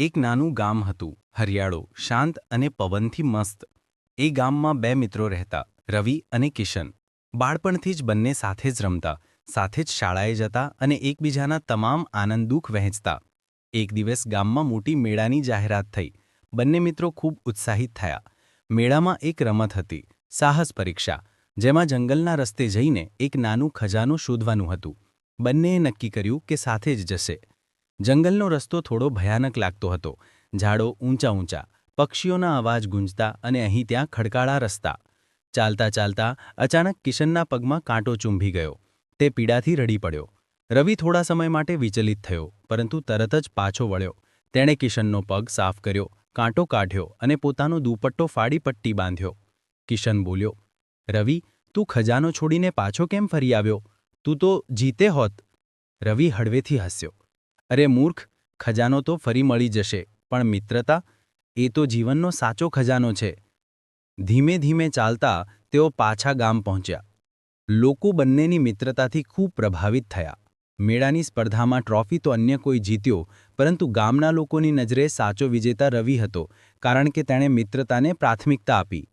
એક નાનું ગામ હતું, હરિયાળું, શાંત અને પવનથી મસ્ત. એ ગામમાં બે મિત્રો રહેતા, રવિ અને કિશન. બાળપણથી જ બંને સાથે જ રમતા, સાથે જ શાળાએ જતા અને એકબીજાના તમામ આનંદ દુઃખ વહેંચતા. એક દિવસ ગામમાં મોટી મેળાની જાહેરાત થઈ. બંને મિત્રો ખૂબ ઉત્સાહિત થયા. મેળામાં એક રમત હતી, સાહસ પરીક્ષા, જેમાં જંગલના રસ્તે જઈને એક નાનું ખજાનું શોધવાનું હતું. બંનેએ નક્કી કર્યું કે સાથે જ જશે. જંગલનો રસ્તો થોડો ભયાનક લાગતો હતો. ઝાડો ઊંચા ઊંચા, પક્ષીઓના અવાજ ગુંજતા અને અહીં ત્યાં ખડકાળા રસ્તા. ચાલતા ચાલતા અચાનક કિશનના પગમાં કાંટો ચૂંભી ગયો. તે પીડાથી રડી પડ્યો. રવિ થોડા સમય માટે વિચલિત થયો, પરંતુ તરત જ પાછો વળ્યો. તેણે કિશનનો પગ સાફ કર્યો, કાંટો કાઢ્યો અને પોતાનો દુપટ્ટો ફાડી પટ્ટી બાંધ્યો. કિશન બોલ્યો, રવિ, તું ખજાનો છોડીને પાછો કેમ ફરી આવ્યો? તું તો જીતે હોત. રવિ હળવેથી હસ્યો. અરે મૂર્ખ, ખજાનો તો ફરી મળી જશે, પણ મિત્રતા, એ તો જીવનનો સાચો ખજાનો છે. ધીમે ધીમે ચાલતા તેઓ પાછા ગામ પહોંચ્યા. લોકો બંનેની મિત્રતાથી ખૂબ પ્રભાવિત થયા. મેળાની સ્પર્ધામાં ટ્રોફી તો અન્ય કોઈ જીત્યો, પરંતુ ગામના લોકોની નજરે સાચો વિજેતા રવિ હતો, કારણ કે તેણે મિત્રતાને પ્રાથમિકતા આપી.